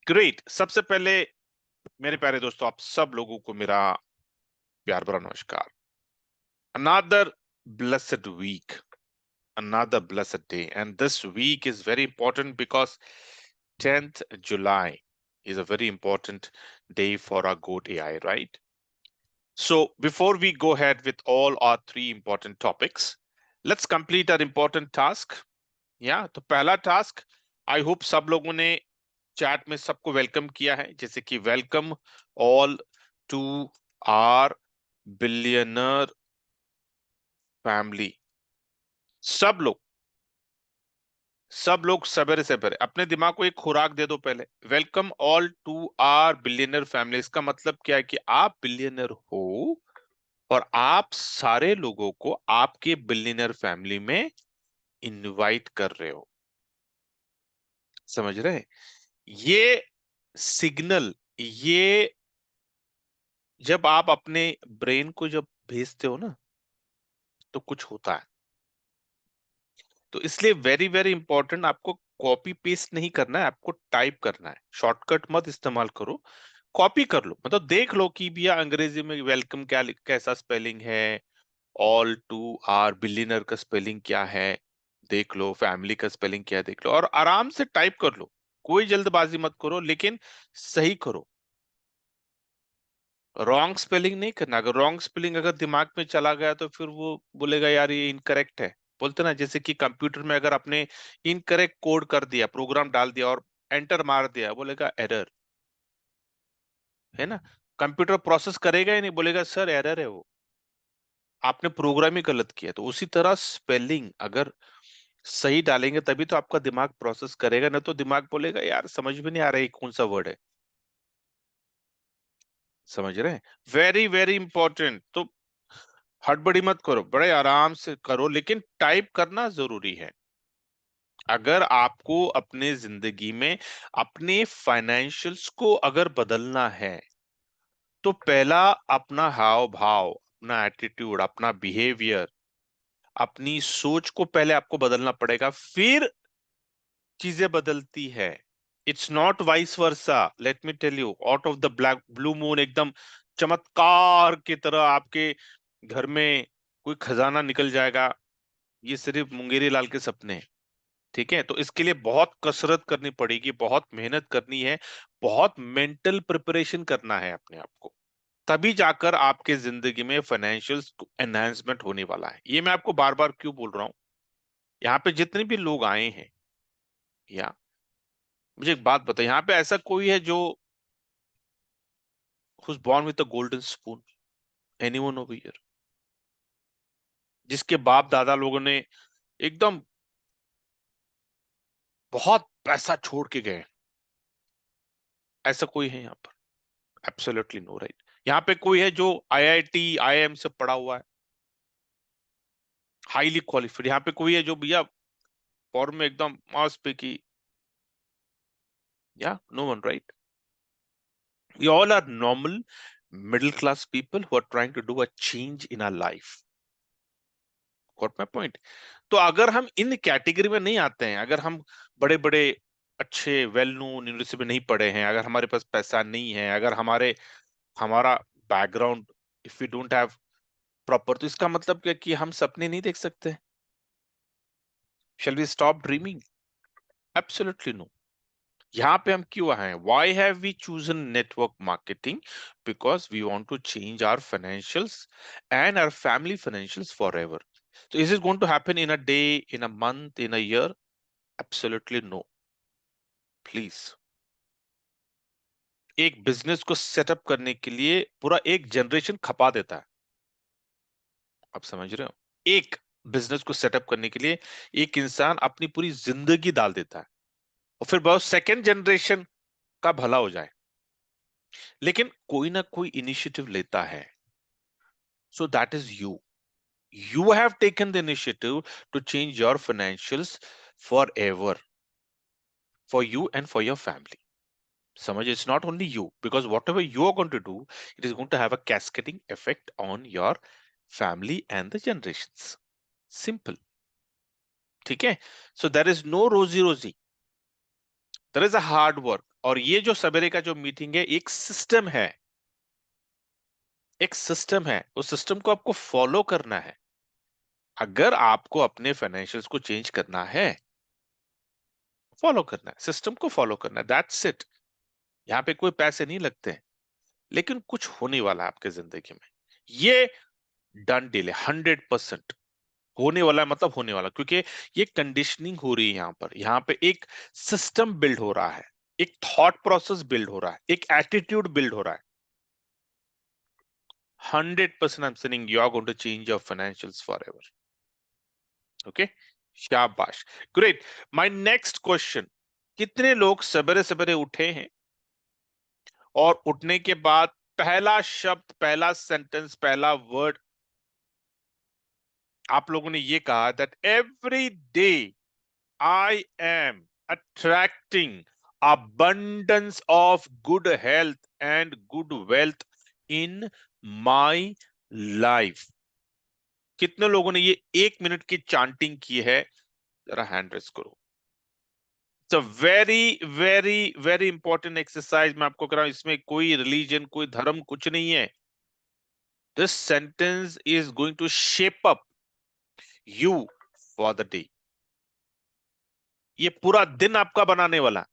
Great. सबसे पहले मेरे प्यारे दोस्तों, आप सब लोगों को मेरा प्यार भरा नमस्कार। Another blessed week, another blessed day, and this week is very important because 10th July is a very important day for our GOAT AI, right? So before we go ahead with all our three important topics, let's complete our important task. तो पहला task, I hope सब लोगों ने chat में सबको welcome किया है, जैसे कि welcome all to our billionaire family. सब लोग सवेरे सवेरे अपने दिमाग को एक खुराक दे दो पहले। Welcome all to our billionaire family, इसका मतलब क्या है कि आप बिलियनर हो और आप सारे लोगों को आपके बिलियनर फैमिली में इनवाइट कर रहे हो। समझ रहे? ये सिग्नल, ये जब आप अपने ब्रेन को जब भेजते हो ना, तो कुछ होता है। तो इसलिए वेरी वेरी इंपॉर्टेंट, आपको कॉपी पेस्ट नहीं करना है, आपको टाइप करना है। शॉर्टकट मत इस्तेमाल करो, कॉपी कर लो। मतलब देख लो कि भैया अंग्रेजी में वेलकम क्या कैसा स्पेलिंग है, ऑल टू आर बिलियनर का स्पेलिंग क्या है देख लो, फैमिली का स्पेलिंग क्या है देख लो, और आराम से टाइप कर लो। कोई जल्दबाजी मत करो, लेकिन सही करो। रॉन्ग स्पेलिंग नहीं करना। अगर रॉन्ग स्पेलिंग अगर दिमाग में चला गया तो फिर वो बोलेगा यार ये इनकरेक्ट है। बोलते ना, जैसे कि कंप्यूटर में अगर आपने इनकरेक्ट कोड कर दिया, प्रोग्राम डाल दिया और एंटर मार दिया, बोलेगा एरर। है ना? कंप्यूटर प्रोसेस करेगा ही नहीं, बोलेगा सर एरर है, वो आपने प्रोग्राम ही गलत किया। तो उसी तरह स्पेलिंग अगर सही डालेंगे तभी तो आपका दिमाग प्रोसेस करेगा, ना तो दिमाग बोलेगा यार समझ में नहीं आ रहा है कौन सा वर्ड है। समझ रहे हैं? Very very important. तो हड़बड़ी मत करो, बड़े आराम से करो, लेकिन टाइप करना जरूरी है। अगर आपको अपने जिंदगी में अपने फाइनेंशियल्स को अगर बदलना है, तो पहला अपना हाव भाव, अपना एटीट्यूड, अपना बिहेवियर, अपनी सोच को पहले आपको बदलना पड़ेगा, फिर चीजें बदलती है। It's not vice versa. Let me tell you, out of the black blue moon, एकदम चमत्कार की तरह आपके घर में कोई खजाना निकल जाएगा, ये सिर्फ मुंगेरी लाल के सपने हैं। ठीक है? तो इसके लिए बहुत कसरत करनी पड़ेगी, बहुत मेहनत करनी है, बहुत मेंटल प्रिपरेशन करना है अपने आप को, तभी जाकर आपके जिंदगी में फाइनेंशियल एनहांसमेंट होने वाला है। ये मैं आपको बार बार क्यों बोल रहा हूं? यहाँ पे जितने भी लोग आए हैं, या मुझे एक बात बताइए, यहाँ पे ऐसा कोई है जो who's born with a golden spoon? Anyone over here? जिसके बाप दादा लोगों ने एकदम बहुत पैसा छोड़ के गए, ऐसा कोई है यहाँ पर? Absolutely no, right? यहाँ पे कोई है जो आईआईटी आईआईएम से पढ़ा हुआ है, हाईली क्वालिफाइड? यहाँ पे कोई है जो भैया फॉर्म में एकदम मास पे की? या no one, right? We all are normal middle class people who are trying to do a change in our life. Got my point? तो अगर हम इन कैटेगरी में नहीं आते हैं, अगर हम बड़े बड़े अच्छे वेल नोन यूनिवर्सिटी में नहीं पढ़े हैं, अगर हमारे पास पैसा नहीं है, अगर हमारा background, if we don't have proper, तो इसका मतलब क्या कि हम सपने नहीं देख सकते? Shall we stop dreaming? Absolutely no. यहाँ पे हम क्यों आए हैं? Why have we chosen network marketing? Because we want to change our financials and our family financials forever. So is it going to happen in a day, in a month, in a year? Absolutely no. Please. एक business को setup करने के लिए पूरा एक generation खपा देता है। आप समझ रहे हो? एक बिजनेस को सेटअप करने के लिए एक इंसान अपनी पूरी जिंदगी डाल देता है, और फिर बहुत सेकेंड जनरेशन का भला हो जाए। लेकिन कोई ना कोई इनिशिएटिव लेता है। So that is you. You have taken the initiative to change your financials forever, for you and for your family. Samaj, it's not only you, because whatever you are going to do, it is going to have a cascading effect on your family and the generations. Simple. Okay? So there is no rosy rosy. There is a hard work. और ये जो सवेरे का जो meeting है एक system है, एक सिस्टम है, उस सिस्टम को आपको फॉलो करना है। अगर आपको अपने फाइनेंशियल्स को चेंज करना है, फॉलो करना है, सिस्टम को फॉलो करना है, दैट्स इट। यहाँ पे कोई पैसे नहीं लगते हैं, लेकिन कुछ होने वाला है आपके जिंदगी में, ये डन डील है, 100% होने वाला है, मतलब होने वाला, क्योंकि ये कंडीशनिंग हो रही है यहाँ पे एक सिस्टम बिल्ड हो रहा है, एक थॉट प्रोसेस बिल्ड हो रहा है, एक एटीट्यूड बिल्ड हो रहा है। 100% I'm saying you are going to change your financials forever. Okay? शाबाश, ग्रेट। माय नेक्स्ट क्वेश्चन, कितने लोग सवेरे सवेरे उठे हैं और उठने के बाद पहला शब्द, पहला सेंटेंस, पहला वर्ड आप लोगों ने ये कहा that every day I am attracting abundance of good health and good wealth in my life? कितने लोगों ने ये 1 मिनट की चांटिंग की है? जरा हैंड रेस करो। It's a very very very important exercise मैं आपको करा रहा हूं, इसमें कोई रिलीजन, कोई धर्म, कुछ नहीं है। This sentence is going to shape up you for the day. ये पूरा दिन आपका बनाने वाला।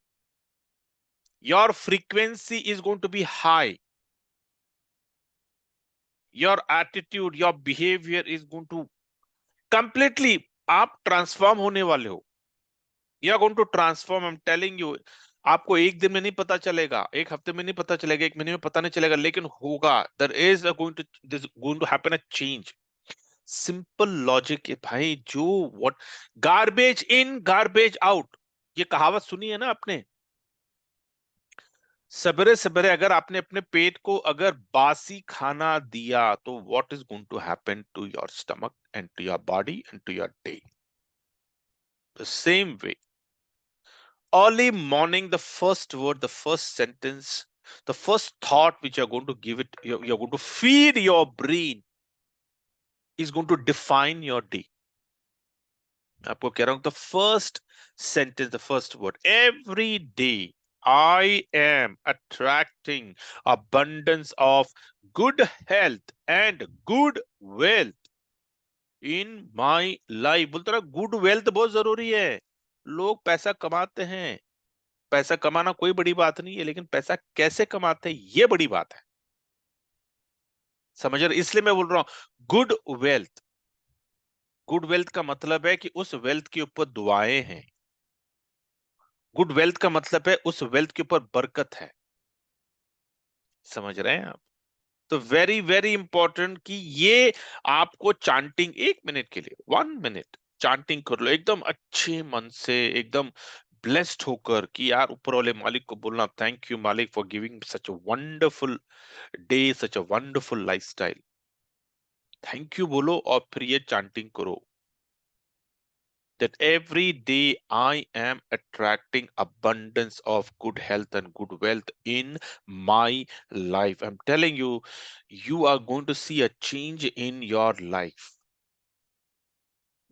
Your frequency is going to be high, your attitude, your behavior is going to completely, आप ट्रांसफॉर्म होने वाले हो। you are going to transform, I'm telling you। आपको एक दिन में नहीं पता चलेगा, एक हफ्ते में नहीं पता चलेगा, एक महीने में पता नहीं चलेगा, लेकिन होगा। there is a going to happen a change। Simple logic है भाई। जो what garbage in garbage out, ये कहावत सुनी है ना आपने? सवेरे सवेरे अगर आपने अपने पेट को अगर बासी खाना दिया तो what is going to happen to your stomach and to your body and to your day? The same way, early morning, the first word, the first sentence, the first thought which you're going to give it, you're going to feed your brain is going to define your day। आपको कह रहा हूं, the first sentence, the first word, every day I am attracting abundance of good health and good wealth in my life। बोलते ना, good wealth बहुत जरूरी है। लोग पैसा कमाते हैं, पैसा कमाना कोई बड़ी बात नहीं है, लेकिन पैसा कैसे कमाते हैं ये बड़ी बात है। समझ रहे? इसलिए मैं बोल रहा हूं गुड वेल्थ। गुड वेल्थ का मतलब है कि उस वेल्थ के ऊपर दुआएं हैं। गुड वेल्थ का मतलब है उस वेल्थ के ऊपर बरकत है। समझ रहे हैं आप? तो वेरी वेरी इंपॉर्टेंट कि ये आपको चांटिंग 1 मिनट के लिए, 1 मिनट चांटिंग कर लो एकदम अच्छे मन से, एकदम ब्लेस्ड होकर कि यार ऊपर वाले मालिक को बोलना, थैंक यू मालिक for giving such a wonderful day, such a wonderful lifestyle. Thank you बोलो और फिर ये चांटिंग करो that every day I am attracting abundance of good health and good wealth in my life। I'm telling you, you are going to see a change in your life।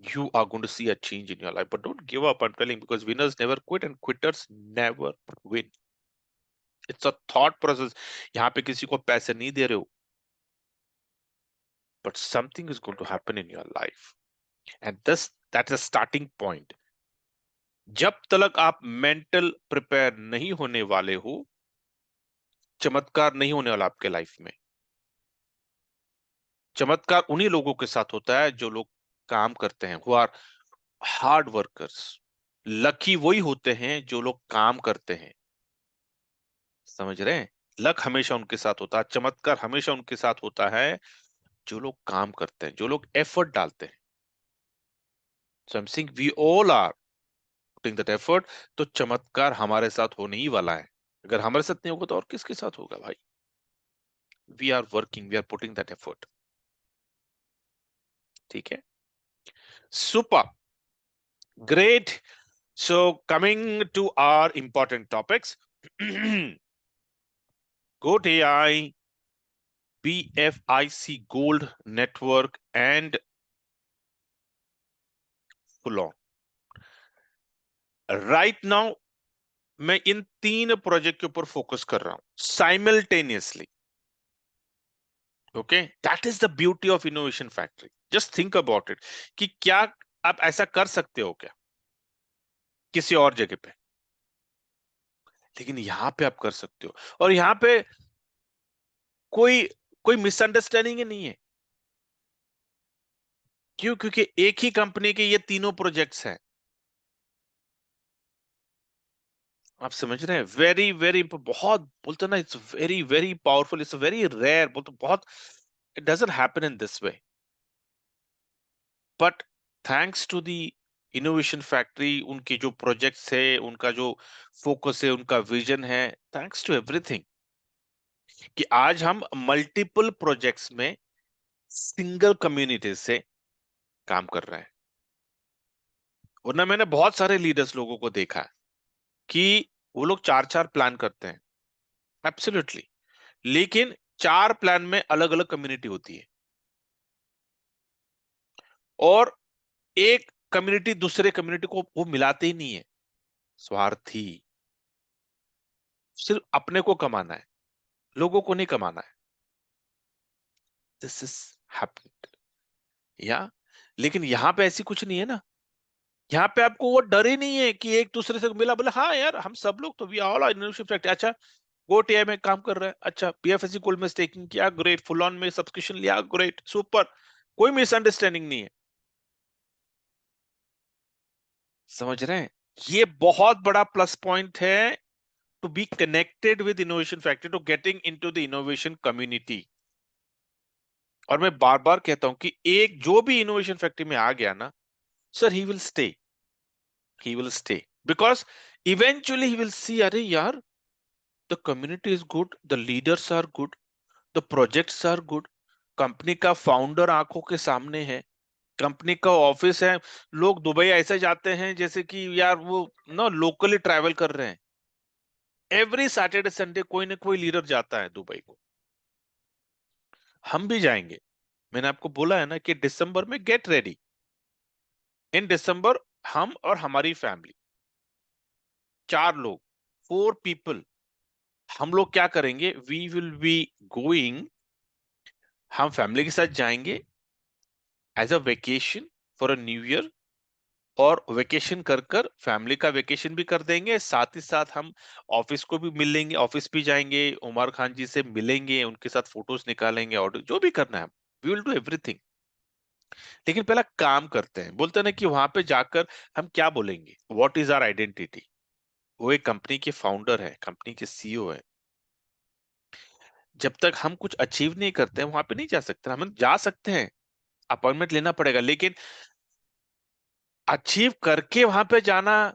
You are going to see a change in your life, but don't give up, I'm telling you, because winners never quit and quitters never win। It's a thought process। यहाँ पे किसी को पैसे नहीं दे रहे हो, but something is going to happen in your life, and that's a starting point। जब तक आप मेंटल प्रिपेयर नहीं होने वाले हो, चमत्कार नहीं होने वाला आपके लाइफ में। चमत्कार उन्हीं लोगों के साथ होता है जो लोग काम करते हैं, who are hard workers. Lucky वही होते हैं जो लोग काम करते हैं। समझ रहे हैं? लक हमेशा उनके साथ होता है, चमत्कार हमेशा उनके साथ होता है जो लोग काम करते हैं, जो लोग एफर्ट डालते हैं। So I am saying we all are putting that effort. तो चमत्कार हमारे साथ होने ही वाला है। अगर हमारे साथ नहीं होगा तो और किसके साथ होगा भाई? We are working, we are putting that effort. ठीक है, super, great. So coming to our important topics, Goat AI, BFIC Gold Network, and Fulon. Right now, मैं इन 3 प्रोजेक्ट के ऊपर फोकस कर रहा हूं simultaneously. Okay, that is the beauty of innovation factory. Just think about it कि क्या आप ऐसा कर सकते हो क्या किसी और जगह पे, लेकिन यहां पे आप कर सकते हो। और यहां पे कोई कोई मिसअंडरस्टैंडिंग ही नहीं है। क्यों? क्योंकि एक ही कंपनी के ये तीनों प्रोजेक्ट्स हैं। आप समझ रहे हैं? वेरी वेरी बहुत बोलते हैं ना, it's very very powerful, it's very rare, बोलते बहुत, it doesn't happen in this way. But thanks to the Innovation Factory, उनके जो प्रोजेक्ट्स है, उनका जो फोकस है, उनका विजन है, थैंक्स टू एवरीथिंग, कि आज हम मल्टीपल प्रोजेक्ट्स में सिंगल कम्युनिटी से काम कर रहे हैं। वरना मैंने बहुत सारे लीडर्स लोगों को देखा है कि वो लोग चार चार प्लान करते हैं, एब्सोल्युटली, लेकिन चार प्लान में अलग अलग कम्युनिटी होती है, और एक कम्युनिटी दूसरे कम्युनिटी को वो मिलाते ही नहीं है। स्वार्थी, सिर्फ अपने को कमाना है, लोगों को नहीं कमाना है। दिस इज हैपेंड, या लेकिन यहां पे ऐसी कुछ नहीं है ना। यहाँ पे आपको वो डर ही नहीं है कि एक दूसरे से मिला, बोले हाँ यार हम सब लोग तो we all are Innovation Factory. अच्छा, गोटीआई में काम कर रहा है, अच्छा पीएफएससी कोल में स्टेकिंग किया, ग्रेट, फुल ऑन में सब्सक्रिप्शन लिया, ग्रेट, सुपर, कोई मिसअंडरस्टैंडिंग नहीं है। समझ रहे हैं? ये बहुत बड़ा प्लस पॉइंट है to be connected with Innovation Factory, to getting into the innovation community. और मैं बार बार कहता हूं कि एक जो भी इनोवेशन फैक्ट्री में आ गया ना, sir he will stay, he will stay, because eventually he will see, अरे यार, the community is good, the leaders are good, the projects are good, company का फाउंडर आंखों के सामने है, कंपनी का ऑफिस है, लोग दुबई ऐसे जाते हैं जैसे कि यार वो ना लोकली ट्रैवल कर रहे हैं। एवरी सैटरडे संडे कोई ना कोई लीडर जाता है दुबई को। हम भी जाएंगे। मैंने आपको बोला है ना कि दिसंबर में गेट रेडी, इन दिसंबर हम और हमारी फैमिली, 4 लोग, 4 पीपल, हम लोग क्या करेंगे, वी विल बी गोइंग, हम फैमिली के साथ जाएंगे as a vacation for a new year. और वेकेशन कर कर फैमिली का वेकेशन भी कर देंगे, साथ ही साथ हम ऑफिस को भी मिल लेंगे, ऑफिस भी जाएंगे, उमर खान जी से मिलेंगे, उनके साथ फोटोज निकालेंगे, और जो भी करना है वी विल डू एवरीथिंग। लेकिन पहला काम करते हैं, बोलते हैं ना कि वहां पे जाकर हम क्या बोलेंगे, व्हाट इज आवर आइडेंटिटी। वो एक कंपनी के फाउंडर है, कंपनी के सीईओ है। जब तक हम कुछ अचीव नहीं करते हैं वहां पे नहीं जा सकते। हम जा सकते हैं, अपॉइंटमेंट लेना पड़ेगा, लेकिन अचीव करके वहां पे जाना,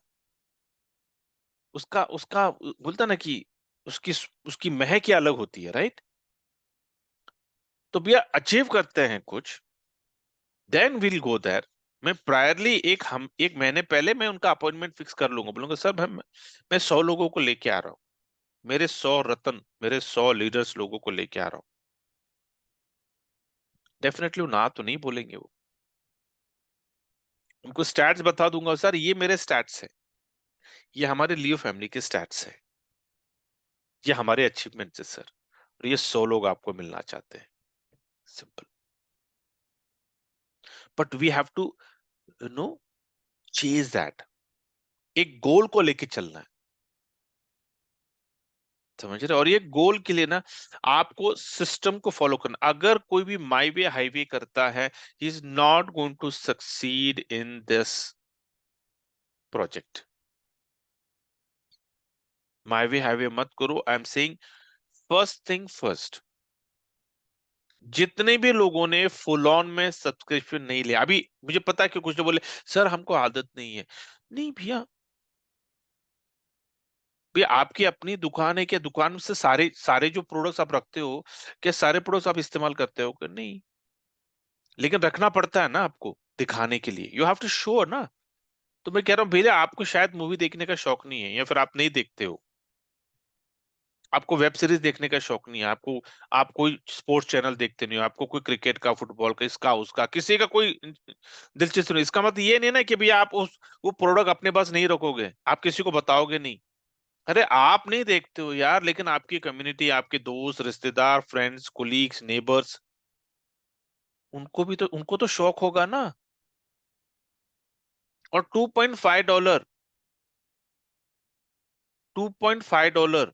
उसका उसका बोलता ना कि उसकी उसकी महक ही अलग होती है, राइट? तो भैया अचीव करते हैं कुछ, देन विल गो देयर। मैं प्रायरली एक महीने पहले मैं उनका अपॉइंटमेंट फिक्स कर लूंगा, बोलूंगा सर मैं 100 लोगों को लेके आ रहा हूँ, मेरे 100 रत्न, मेरे 100 लीडर्स लोगों को लेके आ रहा हूँ। डेफिनेटली ना तो नहीं बोलेंगे वो। उनको स्टैट्स बता दूंगा, सर ये मेरे स्टैट्स है, ये हमारे लियो फैमिली के स्टैट्स है, ये हमारे अचीवमेंट्स है सर, और ये 100 लोग आपको मिलना चाहते हैं। Simple. But we have to no chase that, एक गोल को लेके चलना है। समझ रहे? और ये गोल के लिए ना आपको सिस्टम को फॉलो करना। अगर कोई भी माई वे हाईवे करता है, he is not going to succeed in this project. My way highway मत करो। I am saying first thing first. जितने भी लोगों ने फुल ऑन में सब्सक्रिप्शन नहीं लिया अभी, मुझे पता है कि कुछ लोग बोले सर हमको आदत नहीं है। नहीं भैया, भैया आपकी अपनी दुकान है, क्या दुकान से सारे सारे जो प्रोडक्ट्स आप रखते हो, क्या सारे प्रोडक्ट्स आप इस्तेमाल करते हो? क्या नहीं। लेकिन रखना पड़ता है ना आपको दिखाने के लिए, यू हैव टू शो ना। तो मैं कह रहा हूँ भैया आपको शायद मूवी देखने का शौक नहीं है, या फिर आप नहीं देखते हो, आपको वेब सीरीज देखने का शौक नहीं है, आपको आप कोई स्पोर्ट्स चैनल देखते नहीं हो, आपको कोई क्रिकेट का, फुटबॉल का, इसका उसका किसी का कोई दिलचस्पी नहीं, इसका मतलब ये नहीं ना कि भैया आप उस वो प्रोडक्ट अपने पास नहीं रखोगे, आप किसी को बताओगे नहीं। अरे आप नहीं देखते हो यार, लेकिन आपकी कम्युनिटी, आपके दोस्त, रिश्तेदार, फ्रेंड्स, कोलीग्स, नेबर्स, उनको तो शौक होगा ना। और $2.5, $2.5,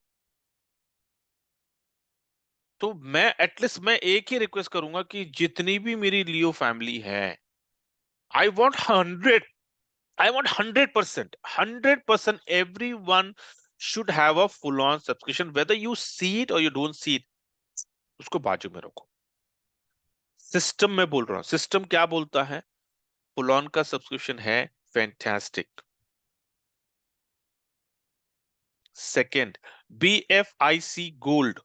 तो मैं एटलीस्ट मैं एक ही रिक्वेस्ट करूंगा कि जितनी भी मेरी लियो फैमिली है, I want 100, I want 100%, 100% everyone should have a full on subscription, whether you see it or you don't see it. उसको बाजू में रखो। सिस्टम में बोल रहा हूँ, सिस्टम क्या बोलता है? फुल ऑन का सब्सक्रिप्शन है, फैंटास्टिक। सेकंड, BFIC गोल्ड,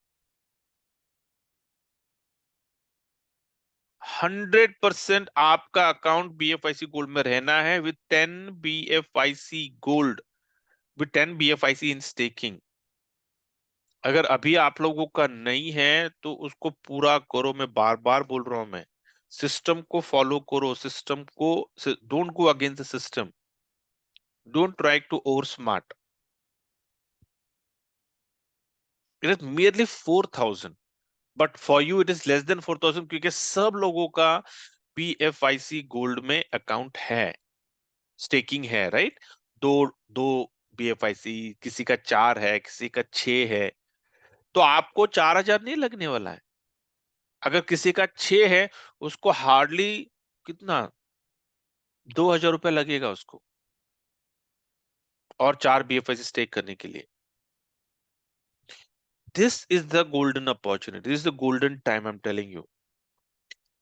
100% आपका अकाउंट BFIC गोल्ड में रहना है, with 10 BFIC gold, with 10 BFIC in staking. अगर अभी आप लोगों का नहीं है तो उसको पूरा करो, मैं बार बार बोल रहा हूं। मैं, सिस्टम को फॉलो करो, सिस्टम को, don't go against the system, don't try to over smart. It is merely 4,000, but for you it is less than 4,000, क्योंकि सब लोगों का BFIC गोल्ड में अकाउंट है, स्टेकिंग है, राइट? दो दो BFIC, किसी का 4 है, किसी का 6 है, तो आपको 4,000 नहीं लगने वाला है। अगर किसी का 6 है, उसको हार्डली कितना, $2,000 लगेगा उसको, और 4 BFIC स्टेक करने के लिए। This is the golden opportunity, this is the golden time, I am telling you.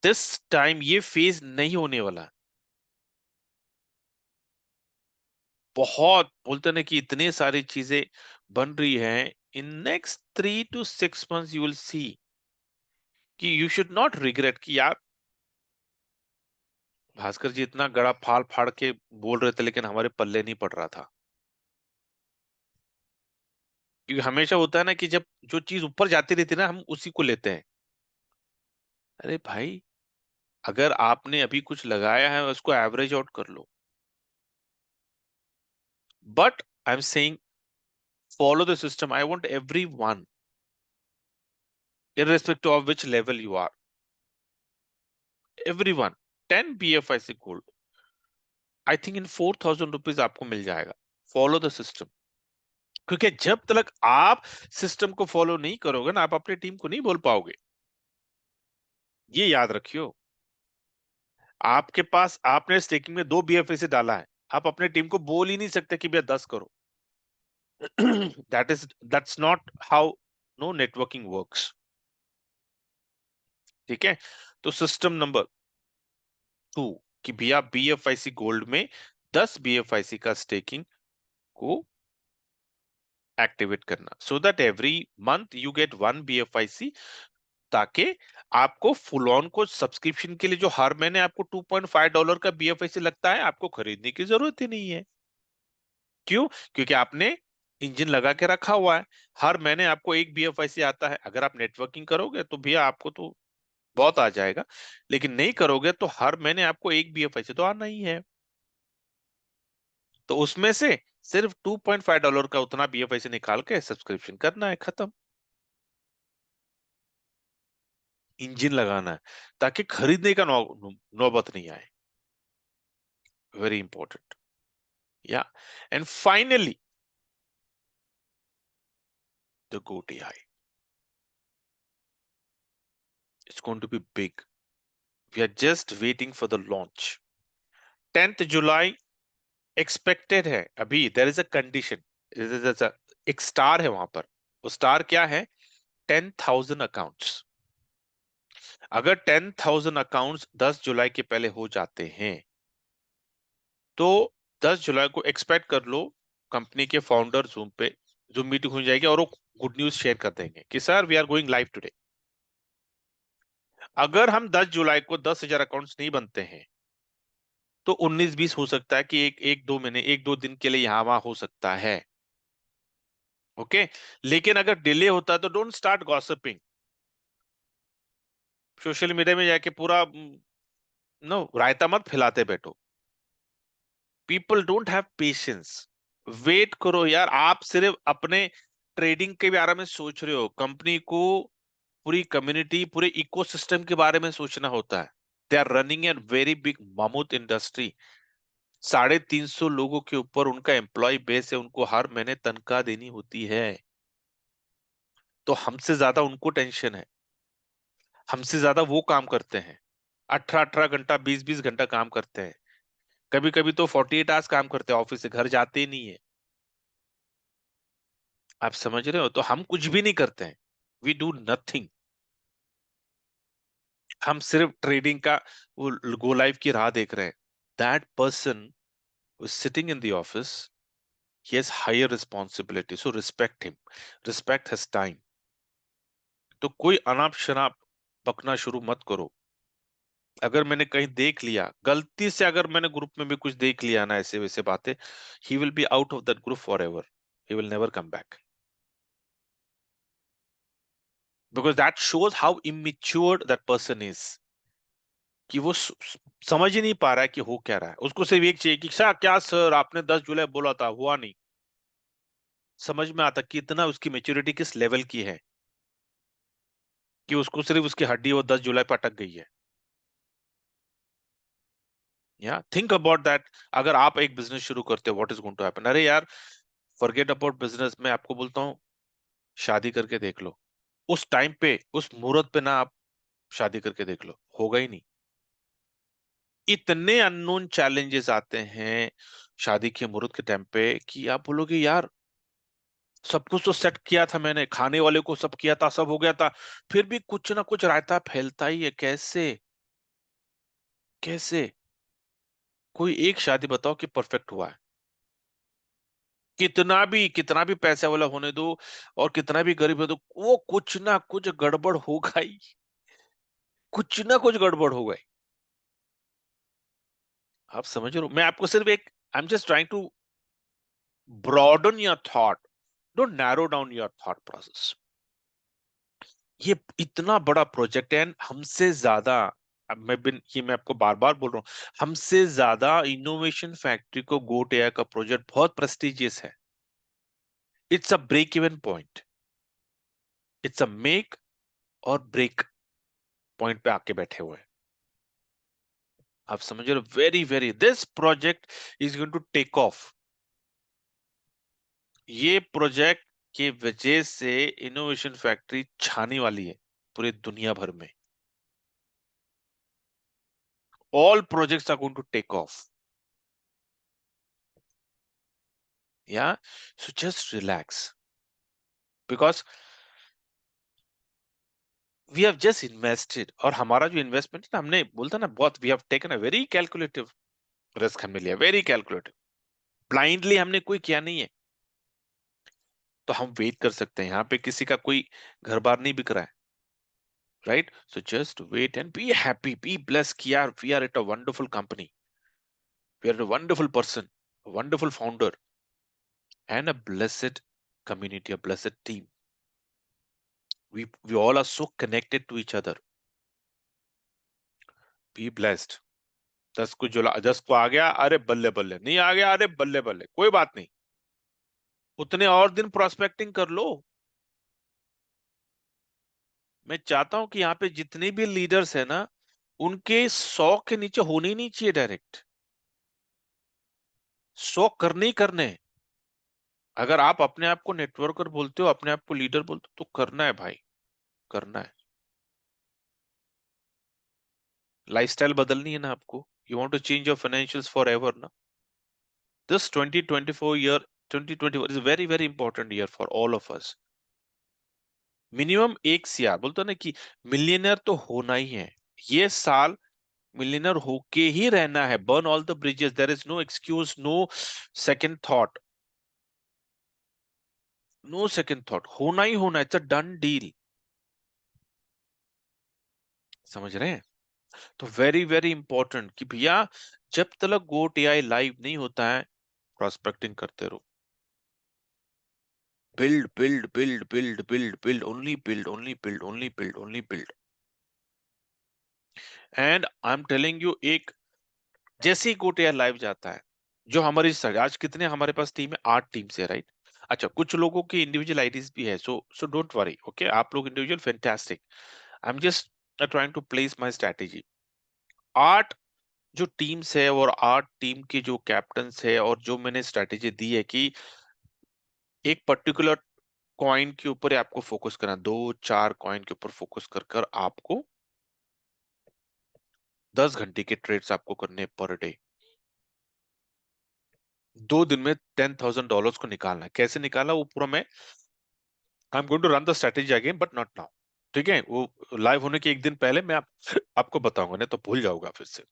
This time, ये फेज नहीं होने वाला। बहुत बोलते ना कि इतने सारी चीजें बन रही हैं, in next 3 to 6 months you will see कि यू शुड नॉट रिग्रेट कि यार, भास्कर जी इतना गड़ा फाड़ फाड़ के बोल रहे थे, लेकिन हमारे पल्ले नहीं पड़ रहा था। क्योंकि हमेशा होता है ना कि जब जो चीज ऊपर जाती रहती है ना, हम उसी को लेते हैं। अरे भाई, अगर आपने अभी कुछ लगाया है, उसको एवरेज आउट कर लो। But I am saying, follow the system. I want everyone, irrespective of which level you are, everyone, 10 BFIC gold, I think in ₹4,000 आपको मिल जाएगा। फॉलो द सिस्टम, क्योंकि जब तक आप सिस्टम को फॉलो नहीं करोगे ना, आप अपनी टीम को नहीं बोल पाओगे। ये याद रखियो। आपके पास, आपने स्टेकिंग में 2 BFIC डाला है, आप अपने टीम को बोल ही नहीं सकते कि भैया 10 करो। That's not how know networking works. ठीक है? तो सिस्टम नंबर 2, कि भैया BFIC गोल्ड में 10 BFIC का स्टेकिंग को एक्टिवेट करना, so that every month you get 1 BFIC, ताकि आपको फुल ऑन को सब्सक्रिप्शन के लिए जो हर महीने आपको $2.5 का BFIC लगता है, आपको खरीदने की जरूरत ही नहीं है। क्यों? क्योंकि आपने इंजन लगा के रखा हुआ है। हर महीने आपको एक BFIC आता है। अगर आप नेटवर्किंग करोगे तो भैया आपको तो बहुत आ जाएगा, लेकिन नहीं करोगे तो हर महीने आपको एक BFIC तो आना ही है। तो उसमें से सिर्फ $2.5 का उतना BFIC निकाल के सब्सक्रिप्शन करना है, खत्म। इंजन लगाना है, ताकि खरीदने का नौबत नहीं आए। Very important. Yeah, and finally the GoTI, it's going to be big. We are just waiting for the launch. 10th July expected है। अभी देयर इज अ कंडीशन, एक स्टार है वहां पर। वो स्टार क्या है? 10,000 अकाउंट्स। अगर 10,000 अकाउंट्स 10 जुलाई के पहले हो जाते हैं, तो 10 जुलाई को एक्सपेक्ट कर लो, कंपनी के फाउंडर जूम मीटिंग हो जाएगी, और वो गुड न्यूज शेयर कर देंगे कि sir we are going live today. अगर हम 10 जुलाई को 10,000 अकाउंट्स नहीं बनते हैं, तो 19-20 हो सकता है कि एक एक दो महीने, एक दो दिन के लिए यहाँ वहां हो सकता है। ओके? लेकिन अगर डिले होता है तो don't start gossiping, social media में जाके पूरा नो रायता मत फैलाते बैठो। People don't have patience. Wait करो यार, आप सिर्फ अपने ट्रेडिंग के बारे में सोच रहे हो, कंपनी को पूरी कम्युनिटी पूरे इकोसिस्टम के बारे में सोचना होता है। They are running a very big mammoth industry. 350 लोगों के ऊपर उनका एम्प्लॉय बेस है, उनको हर महीने तनख्वाह देनी होती है। तो हमसे ज्यादा उनको टेंशन है, हमसे ज्यादा वो काम करते हैं। 18-18 घंटा 20-20 घंटा काम करते हैं। कभी कभी तो 48 आवर्स काम करते हैं, ऑफिस से घर जाते ही नहीं है। आप समझ रहे हो? तो हम कुछ भी नहीं करते हैं, वी डू नथिंग। हम सिर्फ ट्रेडिंग का वो गो लाइव की राह देख रहे हैं। That person sitting in the office, he has higher responsibility, so respect him, respect his time। तो कोई अनाप शनाप बकना शुरू मत करो। अगर मैंने कहीं देख लिया गलती से, अगर मैंने ग्रुप में भी कुछ देख लिया ना ऐसे वैसे बातें, he will be out of that group forever, he will never come back, because that shows how immature that person is। कि वो समझ ही नहीं पा रहा है कि हो क्या रहा है। उसको सिर्फ एक चाहिए कि सर क्या सर आपने 10 जुलाई बोला था, हुआ नहीं। समझ में आता कि इतना उसकी मेच्योरिटी किस लेवल की है, कि उसको सिर्फ उसकी हड्डी वो 10 जुलाई पर अटक गई है। या थिंक अबाउट दैट। अगर आप एक बिजनेस शुरू करते हो, what is going to happen? अरे यार, फॉरगेट अबाउट बिजनेस, मैं आपको बोलता हूँ, शादी करके देख लो। उस टाइम पे, उस मुहूर्त पे ना आप शादी करके देख लो, होगा ही नहीं। इतने अननोन चैलेंजेस आते हैं शादी के मुहूर्त के टाइम पे कि आप बोलोगे यार, सब कुछ तो सेट किया था मैंने, खाने वाले को सब किया था, सब हो गया था, फिर भी कुछ ना कुछ रायता फैलता ही है। कैसे? कैसे? कोई एक शादी बताओ कि परफेक्ट हुआ है? कितना भी पैसे वाला होने दो और कितना भी गरीब हो दो, वो कुछ ना कुछ गड़बड़ होगा ही। कुछ ना कुछ गड़बड़ होगा ही। आप समझ रहे हो? मैं आपको सिर्फ एक, I am just trying to broaden your thought, don't narrow down your thought process. ये इतना बड़ा प्रोजेक्ट है, and हमसे ज्यादा, अब मैं आपको बार बार बोल रहा हूँ, हमसे ज्यादा इनोवेशन फैक्ट्री को गोट एआई का प्रोजेक्ट बहुत प्रेस्टिजियस है। It's a break even point, it's a make or break point पे आके बैठे हुए हैं। आप समझ रहे हो? Very very, this project is going to take off. ये प्रोजेक्ट की वजह से इनोवेशन फैक्ट्री छाने वाली है पूरी दुनिया भर में। All projects are going to take off. Yeah, so just relax, because we have just invested. और हमारा जो इन्वेस्टमेंट है ना, हमने बोलता ना बहुत, we have taken a very calculative risk, हमने लिया वेरी कैलकुलेटिव। ब्लाइंडली हमने कोई किया नहीं है। तो हम वेट कर सकते हैं, यहाँ पे किसी का कोई घर बार नहीं बिक रहा है, right? So just wait and be happy, be bless कि यार we are at a wonderful company, we are a wonderful person, wonderful founder and a blessed community, a blessed team। We all are so connected to each other। Be blessed। 10 को आ गया, अरे बल्ले बल्ले, नहीं आ गया, अरे बल्ले बल्ले, कोई बात नहीं। उतने और दिन प्रोस्पेक्टिंग कर लो। मैं चाहता हूं कि यहाँ पे जितने भी लीडर्स है ना, उनके 100 के नीचे होने ही नहीं चाहिए डायरेक्ट। 100 करने ही करने हैं। अगर आप अपने आप को नेटवर्कर बोलते हो, अपने आप को लीडर बोलते हो, तो करना है भाई, करना है। लाइफस्टाइल बदलनी है ना आपको। You want to change your financials forever ना। This 2024 year, 2024 is very very important year for all of us. Minimum 1 CR बोलते हैं ना कि मिलियनर तो होना ही है ये साल। मिलियनर होके ही रहना है। Burn all the bridges, there is no excuse, no second thought, no second thought, होना ही होना, इट्स अ डन डील। समझ रहे हैं? तो वेरी वेरी इंपॉर्टेंट कि भैया, जब तक गोट एआई लाइव नहीं होता है, प्रोस्पेक्टिंग करते रहो। Build build build build build build, only build, only build, only build, only build. And I am telling you, एक जैसे ही गोट एआई लाइव जाता है, जो हमारी आज कितने हमारे पास टीम है, 8 टीम से, राइट? अच्छा, कुछ लोगों की इंडिविजुअल आईडीज भी है, सो डोंट वरी, ओके? आप लोग individual fantastic. I am just trying to place my strategy. 8 जो टीम्स है और 8 टीम के जो कैप्टन्स है, और जो मैंने स्ट्रेटेजी दी है कि एक पर्टिकुलर कॉइन के ऊपर ही आपको फोकस करना, 2-4 कॉइन के ऊपर फोकस कर कर आपको 10 घंटे के ट्रेड्स आपको करने पर डे। 2 दिन में $10,000 को निकालना है। कैसे निकाला वो पूरा मैं, I am going to run the strategy again but not now. ठीक है, वो लाइव होने के एक दिन पहले मैं आपको बताऊंगा, नहीं तो भूल जाऊंगा फिर से।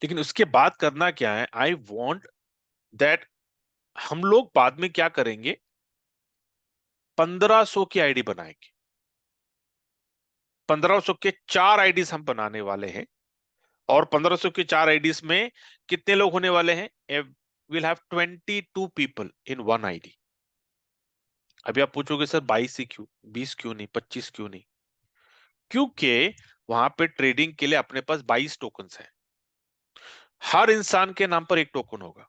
लेकिन उसके बाद करना क्या है, आई वॉन्ट दैट हम लोग बाद में क्या करेंगे, 1500 की आईडी बनाएंगे। 1500 के 4 आईडीज हम बनाने वाले हैं, और 1500 के 4 आईडीज में कितने लोग होने वाले हैं? Will have 22 people in one ID. अभी आप पूछोगे सर 22 ही क्यों, 20 क्यों नहीं, 25 क्यों नहीं? क्योंकि वहां पे ट्रेडिंग के लिए अपने पास 22 टोकन्स है। हर इंसान के नाम पर एक टोकन होगा।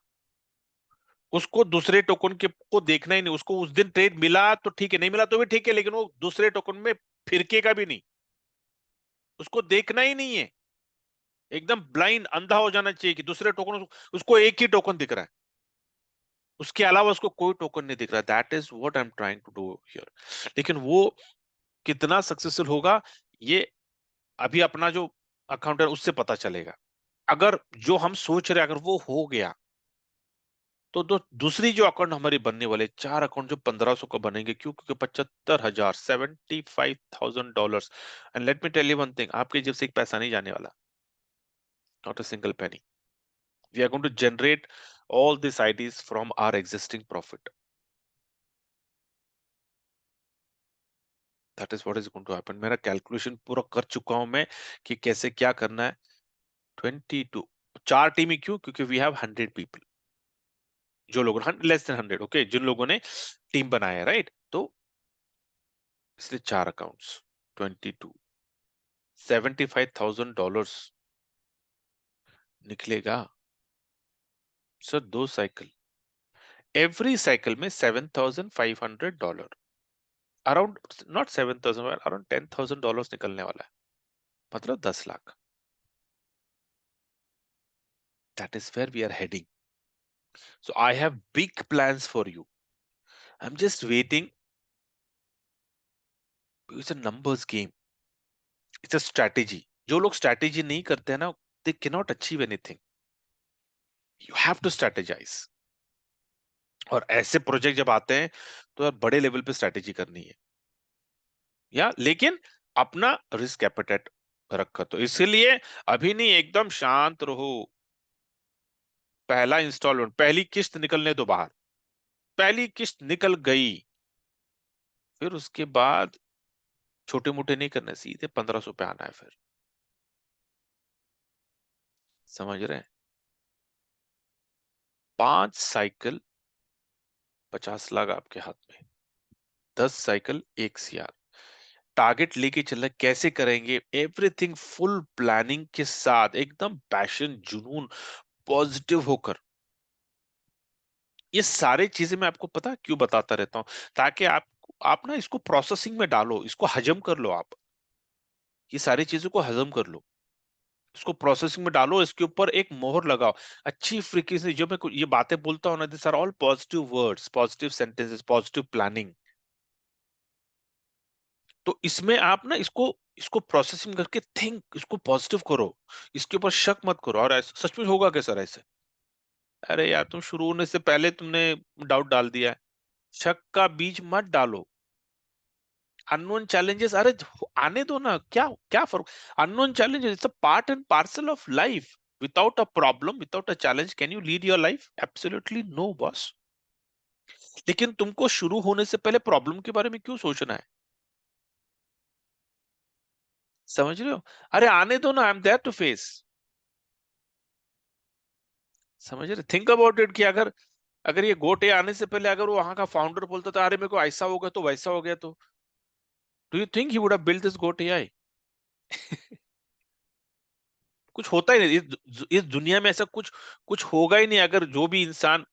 उसको दूसरे टोकन के को देखना ही नहीं। उसको उस दिन ट्रेड मिला तो ठीक है, नहीं मिला तो भी ठीक है, लेकिन वो दूसरे टोकन में फिरके का भी नहीं, उसको देखना ही नहीं है। एकदम ब्लाइंड, अंधा हो जाना चाहिए कि दूसरे टोकन, उसको एक ही टोकन दिख रहा है, उसके अलावा उसको कोई टोकन नहीं दिख रहा। That is what I am trying to do here. लेकिन वो कितना सक्सेसफुल होगा, ये अभी अपना जो अकाउंट है उससे पता चलेगा। अगर जो हम सोच रहे हैं अगर वो हो गया, तो दूसरी जो अकाउंट हमारी बनने वाले 4 अकाउंट जो 1500 का बनेंगे, क्यों? क्योंकि 75,000, $75,000। And let me tell you one thing, आपके जेब से एक पैसा नहीं जाने वाला, not a single penny. We are going to generate all these IDs from our existing profit. That is what is going to happen. मेरा कैलकुलेशन पूरा कर चुका हूं मैं कि कैसे क्या करना है। 22 4 टीम ही क्यों? क्योंकि वी हैव 100 पीपल, जो लोग लेस देन 100, ओके, जिन लोगों ने टीम बनाया है, राइट? तो इसलिए 4 अकाउंट्स, 22, $75,000 निकलेगा सर। 2 साइकिल, एवरी साइकिल में $7,500, अराउंड, नॉट 7,000, अराउंड $10,000 निकलने वाला है, मतलब 10 lakh. That is where we are heading. So I have big plans for you. I am just waiting. It's a numbers game, it's a strategy. जो लोग strategy नहीं करते हैं ना, they can not achieve anything. You have to strategise. और ऐसे project जब आते हैं तो यार बड़े लेवल पे स्ट्रैटेजी करनी है, या लेकिन अपना रिस्क एपेटाइट रखकर। तो इसीलिए अभी नहीं, एकदम शांत रहो। पहला इंस्टॉलमेंट, पहली किस्त निकलने दो बाहर। पहली किस्त निकल गई, फिर उसके बाद छोटे मोटे नहीं करने, सीधे 1500 पे आना है फिर। समझ रहे हैं? 5 साइकिल, 50 लाख आपके हाथ में। 10 साइकिल, 1 CR। टारगेट लेके चलना, कैसे करेंगे, एवरीथिंग फुल प्लानिंग के साथ, एकदम पैशन, जुनून, पॉजिटिव होकर। ये सारी चीजें मैं आपको पता क्यों बताता रहता हूं, ताकि आप ना इसको प्रोसेसिंग में डालो, इसको हजम कर लो आप। ये सारी चीजों को हजम कर लो, इसको प्रोसेसिंग में डालो, इसके ऊपर एक मोहर लगाओ। अच्छी फ्रीक्वेंसी, जो मैं ये बातें बोलता हूं ना, this are all positive words, positive sentences, positive planning. तो इसमें आप ना इसको इसको प्रोसेसिंग करके थिंक, इसको पॉजिटिव करो, इसके ऊपर शक मत करो। और सच में होगा क्या सर ऐसे? अरे यार, तुम शुरू होने से पहले तुमने डाउट डाल दिया है। शक का बीज मत डालो। अननोन चैलेंजेस, अरे आने दो ना, क्या क्या फर्क। Unknown challenges, it's a part and parcel of life. Without a problem, without a challenge, can you lead your life? Absolutely no boss. लेकिन तुमको शुरू होने से पहले प्रॉब्लम के बारे में क्यों सोचना है? समझ रहे हो? अरे आने दो ना, I am there to face. समझ रहे? थिंक अबाउट इट कि अगर अगर ये गोटे आने से पहले अगर वो वहां का फाउंडर बोलता था, अरे मेरे को ऐसा हो गया तो वैसा हो गया, तो do you think he would have built this goat AI? कुछ होता ही नहीं इस दुनिया में, ऐसा कुछ कुछ होगा ही नहीं अगर जो भी इंसान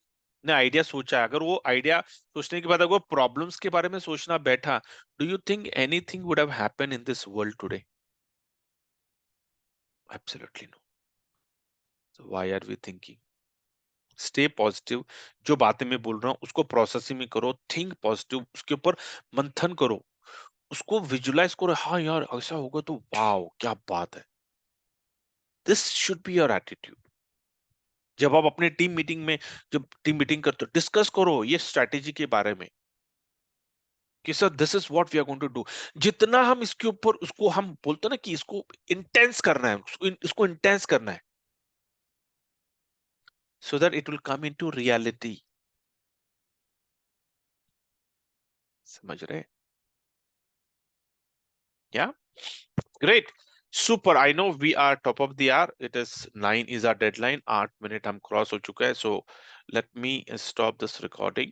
ने आइडिया सोचा है, अगर वो आइडिया सोचने के बाद अगर वो प्रॉब्लम्स के बारे में सोचना बैठा, do you think anything would have happened in this world today? Absolutely no. So why are we thinking? Stay positive. जो बातें मैं बोल रहा हूँ उसको प्रोसेसिंग में करो, थिंक पॉजिटिव, उसके ऊपर मंथन करो, उसको विजुलाइज करो, हाँ यार ऐसा होगा तो वाओ क्या बात है। This should be your attitude. जब आप अपने टीम मीटिंग में, जब टीम मीटिंग करते हो, डिस्कस करो ये स्ट्रैटेजी के बारे में कि sir this is what we are going to do. जितना हम इसके ऊपर, उसको हम बोलते हैं ना कि इसको इंटेंस करना है, इसको इंटेंस करना है, so that it will come into reality. समझ रहे? या great, super. I know we are top of the hour, it is 9 is our deadline, 8 minute हम क्रॉस हो चुका है, so let me stop this recording.